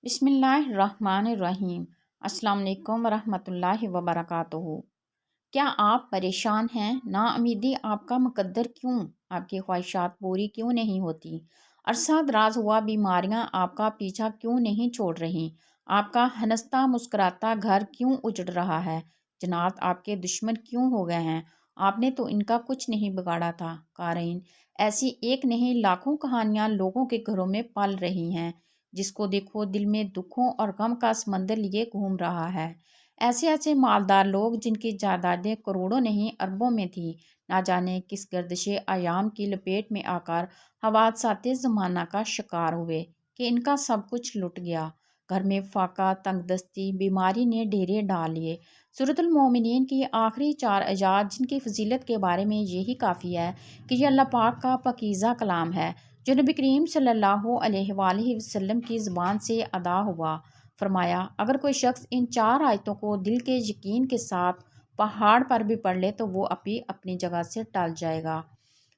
بسم اللہ الرحمن الرحیم۔ السلام علیکم ورحمۃ اللہ وبرکاتہ۔ کیا آپ پریشان ہیں؟ نا امیدی آپ کا مقدر کیوں؟ آپ کی خواہشات پوری کیوں نہیں ہوتی؟ عرصہ دراز ہوا بیماریاں آپ کا پیچھا کیوں نہیں چھوڑ رہی؟ آپ کا ہنستا مسکراتا گھر کیوں اجڑ رہا ہے؟ جنات آپ کے دشمن کیوں ہو گئے ہیں؟ آپ نے تو ان کا کچھ نہیں بگاڑا تھا۔ قارئین، ایسی ایک نہیں لاکھوں کہانیاں لوگوں کے گھروں میں پل رہی ہیں۔ جس کو دیکھو دل میں دکھوں اور غم کا سمندر لیے گھوم رہا ہے۔ ایسے مالدار لوگ جن کی جائیدادیں کروڑوں نہیں اربوں میں تھی، نہ جانے کس گردش ایام کی لپیٹ میں آ کر حوادثات زمانہ کا شکار ہوئے کہ ان کا سب کچھ لٹ گیا۔ گھر میں فاقہ، تنگ دستی، بیماری نے ڈیرے ڈال لیے۔ سورۃ المومنین کی آخری 4 آیات جن کی فضیلت کے بارے میں یہی کافی ہے کہ یہ اللہ پاک کا پاکیزہ کلام ہے جو نبی کریم صلی اللہ علیہ وآلہ وسلم کی زبان سے ادا ہوا۔ فرمایا، اگر کوئی شخص ان 4 آیتوں کو دل کے یقین کے ساتھ پہاڑ پر بھی پڑھ لے تو وہ اپنی جگہ سے ٹل جائے گا۔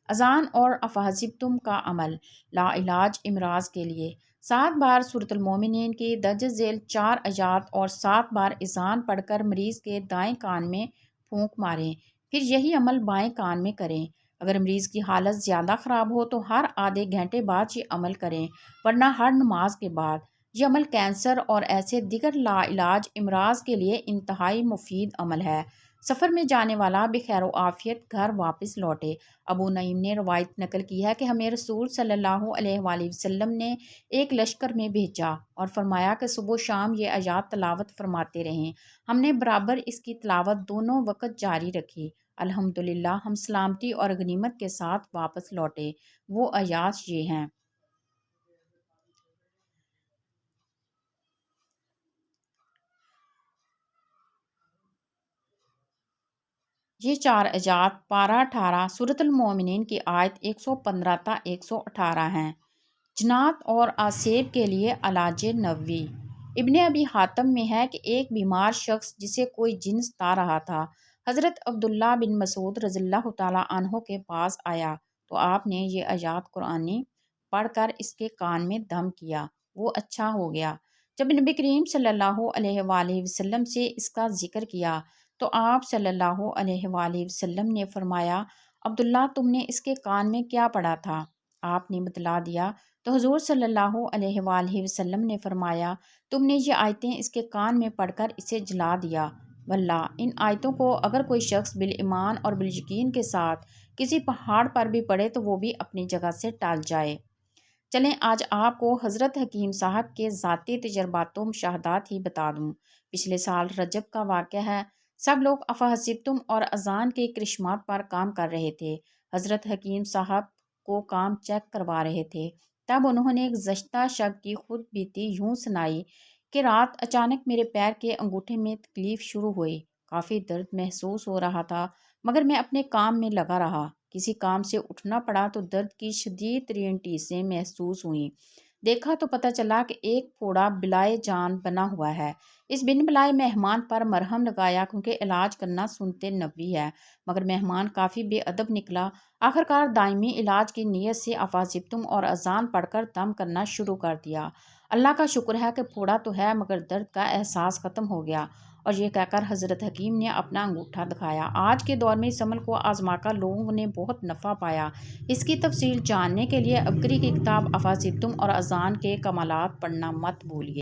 اذان اور افحسبتم کا عمل لا علاج امراض کے لیے 7 بار سورۃ المومنین کی درج ذیل 4 آیات اور 7 بار اذان پڑھ کر مریض کے دائیں کان میں پھونک ماریں، پھر یہی عمل بائیں کان میں کریں۔ اگر مریض کی حالت زیادہ خراب ہو تو ہر آدھے گھنٹے بعد یہ عمل کریں، ورنہ ہر نماز کے بعد۔ یہ عمل کینسر اور ایسے دیگر لا علاج امراض کے لیے انتہائی مفید عمل ہے۔ سفر میں جانے والا بخیر و عافیت گھر واپس لوٹے۔ ابو نعیم نے روایت نقل کی ہے کہ ہمیں رسول صلی اللہ علیہ وآلہ وسلم نے ایک لشکر میں بھیجا اور فرمایا کہ صبح و شام یہ آیات تلاوت فرماتے رہیں۔ ہم نے برابر اس کی تلاوت دونوں وقت جاری رکھی۔ الحمدللہ ہم سلامتی اور غنیمت کے ساتھ واپس لوٹے۔ وہ آیات یہ ہیں۔ یہ 4 آیات پارہ 18 سورۃ المومنین کی آیت 115 تا 118 ہیں۔ جنات اور آسیب کے لیے علاج نبوی۔ ابن ابی حاتم میں ہے کہ ایک بیمار شخص جسے کوئی جن ستا رہا تھا حضرت عبداللہ بن مسعود رضی اللہ تعالیٰ عنہ کے پاس آیا تو آپ نے یہ آیات قرآنی پڑھ کر اس کے کان میں دم کیا، وہ اچھا ہو گیا۔ جب نبی کریم صلی اللہ علیہ وآلہ وسلم سے اس کا ذکر کیا تو آپ صلی اللہ علیہ وآلہ وسلم نے فرمایا، عبداللہ تم نے اس کے کان میں کیا پڑھا تھا؟ آپ نے بتلا دیا تو حضور صلی اللہ علیہ وآلہ وسلم نے فرمایا، تم نے یہ آیتیں اس کے کان میں پڑھ کر اسے جلا دیا۔ واللہ ان آیتوں کو اگر کوئی شخص بالایمان اور بالیقین کے ساتھ کسی پہاڑ پر بھی پڑھے تو وہ بھی اپنی جگہ سے ٹل جائے۔ چلیں آج آپ کو حضرت حکیم صاحب کے ذاتی تجربات و مشاہدات ہی بتا دوں۔ پچھلے سال رجب کا واقعہ ہے۔ سب لوگ افحسبتم اور اذان کے کرشمات پر کام کر رہے تھے۔ حضرت حکیم صاحب کو کام چیک کروا رہے تھے۔ تب انہوں نے گزشتہ شب کی خود بیتی یوں سنائی کہ رات اچانک میرے پیر کے انگوٹھے میں تکلیف شروع ہوئی۔ کافی درد محسوس ہو رہا تھا مگر میں اپنے کام میں لگا رہا۔ کسی کام سے اٹھنا پڑا تو درد کی شدید ترین ٹیسیں محسوس ہوئیں۔ دیکھا تو پتہ چلا کہ ایک پھوڑا بلائے جان بنا ہوا ہے۔ اس بن بلائے مہمان پر مرہم لگایا کیونکہ علاج کرنا سنت نبوی ہے، مگر مہمان کافی بے ادب نکلا۔ آخرکار دائمی علاج کی نیت سے افحسبتم اور اذان پڑھ کر دم کرنا شروع کر دیا۔ اللہ کا شکر ہے کہ پھوڑا تو ہے مگر درد کا احساس ختم ہو گیا۔ اور یہ کہہ کر حضرت حکیم نے اپنا انگوٹھا دکھایا۔ آج کے دور میں اس عمل کو آزما کر لوگوں نے بہت نفع پایا۔ اس کی تفصیل جاننے کے لیے عبقری کی کتاب افحسبتم اور اذان کے کمالات پڑھنا مت بھولیے۔